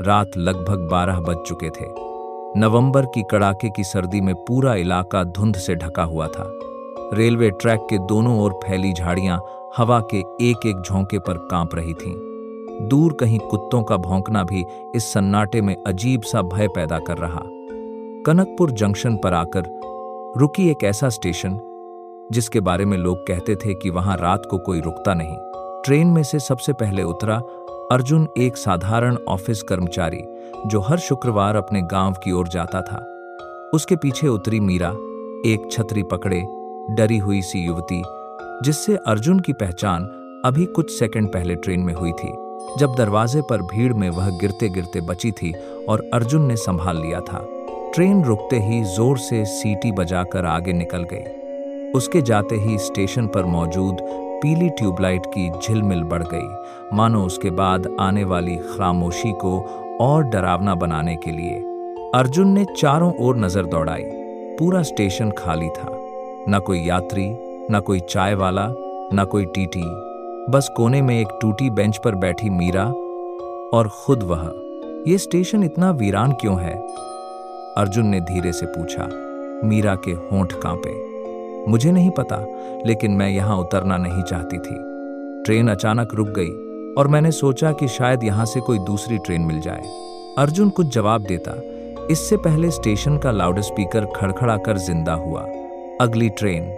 रात लगभग 12 बज चुके थे। नवंबर की कड़ाके की सर्दी में पूरा इलाका धुंध से ढका हुआ था। रेलवे ट्रैक के दोनों ओर फैली झाड़ियां हवा के एक एक झोंके पर कांप रही थीं। दूर कहीं कुत्तों का भौंकना भी इस सन्नाटे में अजीब सा भय पैदा कर रहा। कनकपुर जंक्शन पर आकर रुकी एक ऐसा स्टेशन जिसके बारे में लोग कहते थे कि वहां रात को कोई रुकता नहीं। ट्रेन में से सबसे पहले उतरा अर्जुन, एक साधारण ऑफिस कर्मचारी जो हर शुक्रवार अपने गांव की ओर जाता था। उसके पीछे उतरी मीरा, एक छतरी पकड़े डरी हुई सी युवती, जिससे अर्जुन की पहचान अभी कुछ सेकंड पहले ट्रेन में हुई थी, जब दरवाजे पर भीड़ में वह गिरते गिरते बची थी और अर्जुन ने संभाल लिया था। ट्रेन रुकते ही जोर से सीटी बजाकर आगे निकल गई। उसके जाते ही स्टेशन पर मौजूद पीली ट्यूबलाइट की झिलमिल बढ़ गई, मानो उसके बाद आने वाली खामोशी को और डरावना बनाने के लिए। अर्जुन ने चारों ओर नजर दौड़ाई। पूरा स्टेशन खाली था। न कोई यात्री, न कोई चाय वाला, न कोई टीटी। बस कोने में एक टूटी बेंच पर बैठी मीरा और खुद वह। ये स्टेशन इतना वीरान क्यों है? अर्जुन ने धीरे से पूछा। मीरा के होंठ कांपे। मुझे नहीं पता, लेकिन मैं यहां उतरना नहीं चाहती थी। ट्रेन अचानक रुक गई और मैंने सोचा कि शायद यहां से कोई दूसरी ट्रेन मिल जाए। अर्जुन कुछ जवाब देता, इससे पहले स्टेशन का लाउडस्पीकर खड़खड़ाकर जिंदा हुआ। अगली ट्रेन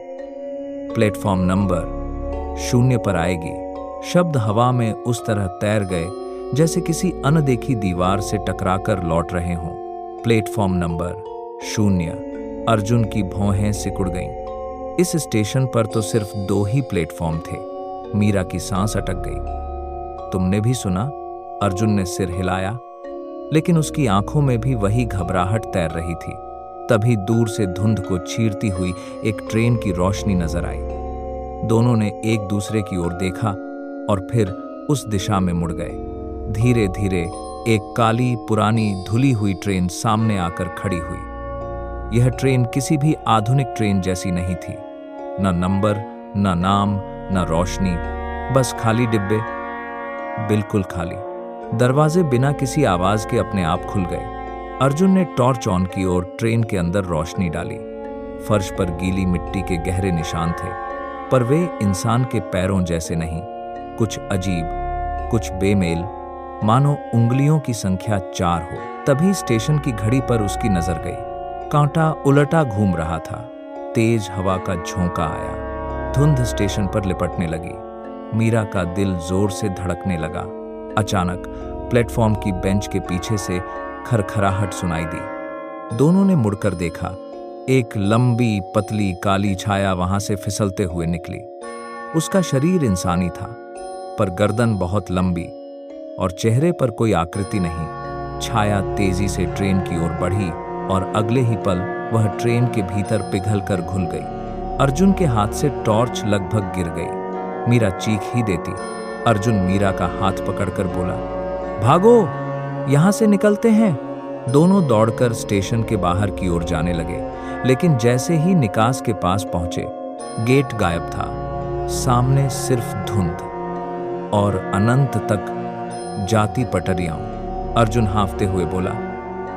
प्लेटफॉर्म नंबर 0 पर आएगी। शब्द हवा में उस तरह तैर गए जैसे किसी अनदेखी दीवार से टकराकर लौट रहे हों। Platform number 0। अर्जुन की भौहें सिकुड़ गईं। इस स्टेशन पर तो सिर्फ 2 ही प्लेटफॉर्म थे। मीरा की सांस अटक गई। तुमने भी सुना? अर्जुन ने सिर हिलाया, लेकिन उसकी आंखों में भी वही घबराहट तैर रही थी। तभी दूर से धुंध को चीरती हुई एक ट्रेन की रोशनी नजर आई। दोनों ने एक दूसरे की ओर देखा और फिर उस दिशा में मुड़ गए। धीरे धीरे एक काली, पुरानी, धुली हुई ट्रेन सामने आकर खड़ी हुई। यह ट्रेन किसी भी आधुनिक ट्रेन जैसी नहीं थी। न नंबर, न नाम, न रोशनी, बस खाली डिब्बे, बिल्कुल खाली। दरवाजे बिना किसी आवाज के अपने आप खुल गए। अर्जुन ने टॉर्च ऑन की और ट्रेन के अंदर रोशनी डाली। फर्श पर गीली मिट्टी के गहरे निशान थे, पर वे इंसान के पैरों जैसे नहीं। कुछ अजीब, कुछ बेमेल, मानो उंगलियों की संख्या 4 हो। तभी स्टेशन की घड़ी पर उसकी नजर गई। कांटा उलटा घूम रहा था। तेज हवा का झोंका आया। धुंध स्टेशन पर लिपटने लगी। मीरा का दिल जोर से धड़कने लगा। अचानक प्लेटफॉर्म की बेंच के पीछे से खरखराहट सुनाई दी। दोनों ने मुड़कर देखा। एक लंबी, पतली, काली छाया वहां से फिसलते हुए निकली। उसका शरीर इंसानी था, पर गर्दन बहुत लंबी और चेहरे पर कोई आकृति नहीं। छाया तेजी से ट्रेन की ओर बढ़ी और अगले ही पल वह ट्रेन के भीतर पिघलकर घुल गई। अर्जुन के हाथ से टॉर्च लगभग गिर गई। मीरा चीख ही देती। अर्जुन मीरा का हाथ पकड़कर बोला, भागो, यहां से निकलते हैं। दोनों दौड़कर स्टेशन के बाहर की ओर जाने लगे, लेकिन जैसे ही निकास के पास पहुंचे, गेट गायब था। सामने सिर्फ धुंध और अनंत तक जाती पटरियां। अर्जुन हांफते हुए बोला,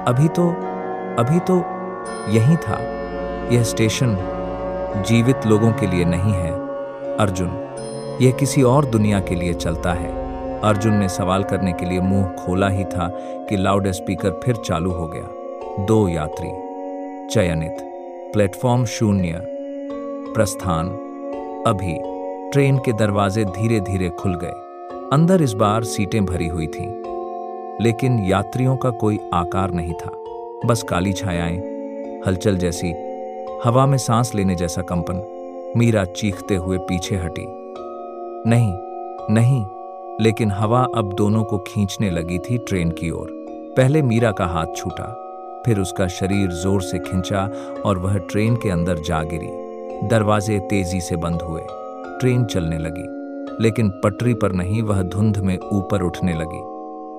अभी तो यही था। यह स्टेशन जीवित लोगों के लिए नहीं है अर्जुन, यह किसी और दुनिया के लिए चलता है। अर्जुन ने सवाल करने के लिए मुंह खोला ही था कि लाउड स्पीकर फिर चालू हो गया। 2 यात्री चयनित, प्लेटफॉर्म 0, प्रस्थान अभी। ट्रेन के दरवाजे धीरे धीरे खुल गए। अंदर इस बार सीटें भरी हुई थीं, लेकिन यात्रियों का कोई आकार नहीं था। बस काली छायाएं, हलचल जैसी, हवा में सांस लेने जैसा कंपन। मीरा चीखते हुए पीछे हटी। नहीं, लेकिन हवा अब दोनों को खींचने लगी थी ट्रेन की ओर। पहले मीरा का हाथ छूटा, फिर उसका शरीर जोर से खिंचा और वह ट्रेन के अंदर जा गिरी। दरवाजे तेजी से बंद हुए। ट्रेन चलने लगी, लेकिन पटरी पर नहीं, वह धुंध में ऊपर उठने लगी,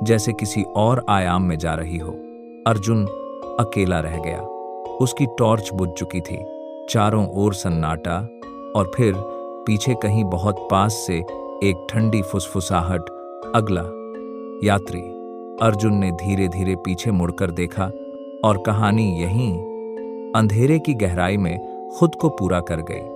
जैसे किसी और आयाम में जा रही हो। अर्जुन अकेला रह गया। उसकी टॉर्च बुझ चुकी थी। चारों ओर सन्नाटा, और फिर पीछे कहीं बहुत पास से एक ठंडी फुसफुसाहट, अगला यात्री। अर्जुन ने धीरे धीरे पीछे मुड़कर देखा और कहानी यहीं अंधेरे की गहराई में खुद को पूरा कर गई।